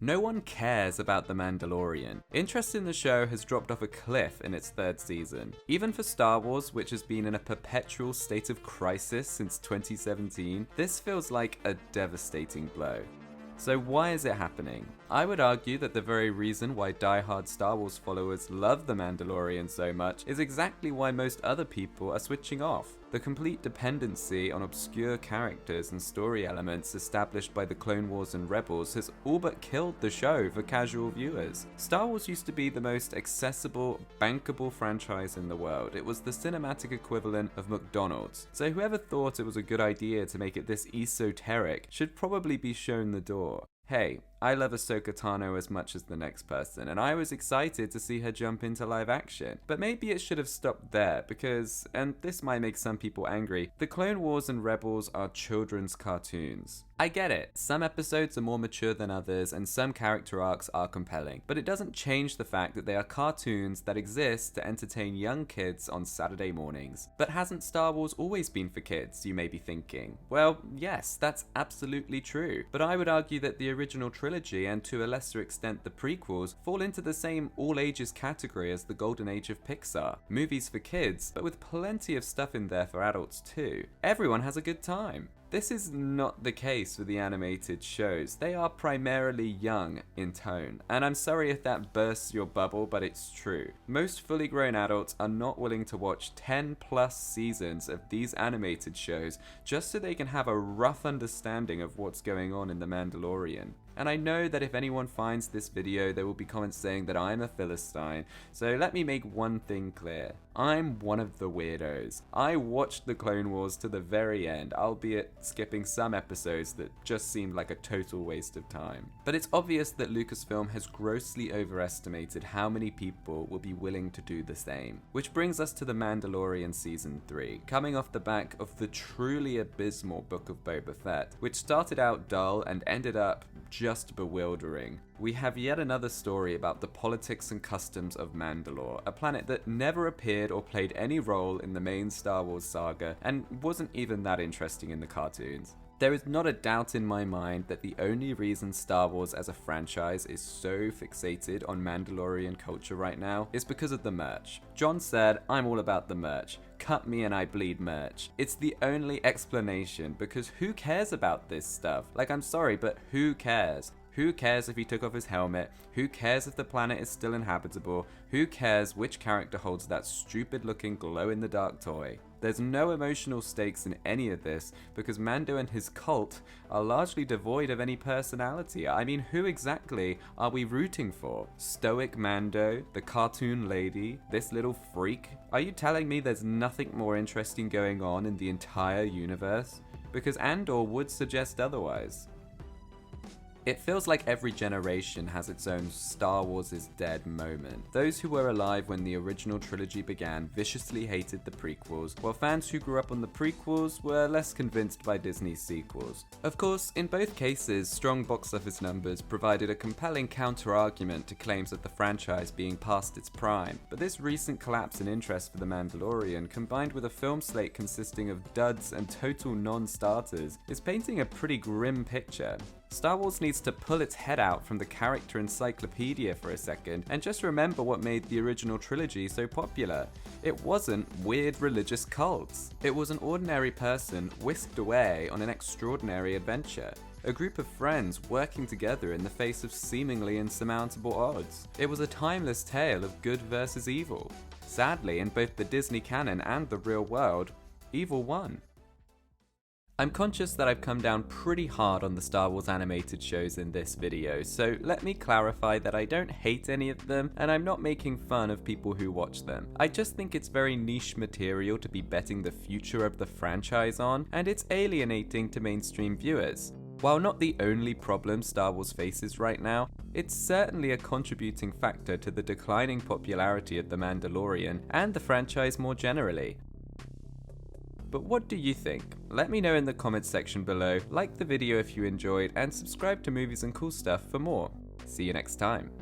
No one cares about The Mandalorian. Interest in the show has dropped off a cliff in its third season. Even for Star Wars, which has been in a perpetual state of crisis since 2017, this feels like a devastating blow. So why is it happening? I would argue that the very reason why die-hard Star Wars followers love The Mandalorian so much is exactly why most other people are switching off. The complete dependency on obscure characters and story elements established by the Clone Wars and Rebels has all but killed the show for casual viewers. Star Wars used to be the most accessible, bankable franchise in the world. It was the cinematic equivalent of McDonald's. So whoever thought it was a good idea to make it this esoteric should probably be shown the door. Hey, I love Ahsoka Tano as much as the next person, and I was excited to see her jump into live action. But maybe it should have stopped there because, and this might make some people angry, the Clone Wars and Rebels are children's cartoons. I get it, some episodes are more mature than others and some character arcs are compelling, but it doesn't change the fact that they are cartoons that exist to entertain young kids on Saturday mornings. But hasn't Star Wars always been for kids, you may be thinking? Well, yes, that's absolutely true, but I would argue that the original trilogy and to a lesser extent the prequels fall into the same all-ages category as the golden age of Pixar. Movies for kids, but with plenty of stuff in there for adults too. Everyone has a good time. This is not the case for the animated shows. They are primarily young in tone, and I'm sorry if that bursts your bubble, but it's true. Most fully grown adults are not willing to watch 10 plus seasons of these animated shows just so they can have a rough understanding of what's going on in The Mandalorian. And I know that if anyone finds this video, there will be comments saying that I'm a Philistine, so let me make one thing clear. I'm one of the weirdos. I watched the Clone Wars to the very end, albeit skipping some episodes that just seemed like a total waste of time. But it's obvious that Lucasfilm has grossly overestimated how many people will be willing to do the same. Which brings us to The Mandalorian Season 3, coming off the back of the truly abysmal Book of Boba Fett, which started out dull and ended up just bewildering. We have yet another story about the politics and customs of Mandalore, a planet that never appeared or played any role in the main Star Wars saga and wasn't even that interesting in the cartoons. There is not a doubt in my mind that the only reason Star Wars as a franchise is so fixated on Mandalorian culture right now is because of the merch. John said, "I'm all about the merch. Cut me and I bleed merch." It's the only explanation because who cares about this stuff? Like, I'm sorry, but who cares? Who cares if he took off his helmet? Who cares if the planet is still inhabitable? Who cares which character holds that stupid looking glow-in-the-dark toy? There's no emotional stakes in any of this because Mando and his cult are largely devoid of any personality. I mean, who exactly are we rooting for? Stoic Mando? The cartoon lady? This little freak? Are you telling me there's nothing more interesting going on in the entire universe? Because Andor would suggest otherwise. It feels like every generation has its own Star Wars is dead moment. Those who were alive when the original trilogy began viciously hated the prequels, while fans who grew up on the prequels were less convinced by Disney's sequels. Of course, in both cases, strong box office numbers provided a compelling counter-argument to claims of the franchise being past its prime, but this recent collapse in interest for The Mandalorian, combined with a film slate consisting of duds and total non-starters, is painting a pretty grim picture. Star Wars needs to pull its head out from the character encyclopedia for a second and just remember what made the original trilogy so popular. It wasn't weird religious cults. It was an ordinary person whisked away on an extraordinary adventure. A group of friends working together in the face of seemingly insurmountable odds. It was a timeless tale of good versus evil. Sadly, in both the Disney canon and the real world, evil won. I'm conscious that I've come down pretty hard on the Star Wars animated shows in this video, so let me clarify that I don't hate any of them, and I'm not making fun of people who watch them. I just think it's very niche material to be betting the future of the franchise on, and it's alienating to mainstream viewers. While not the only problem Star Wars faces right now, it's certainly a contributing factor to the declining popularity of The Mandalorian and the franchise more generally. But what do you think? Let me know in the comments section below, like the video if you enjoyed, and subscribe to Movies and Cool Stuff for more. See you next time.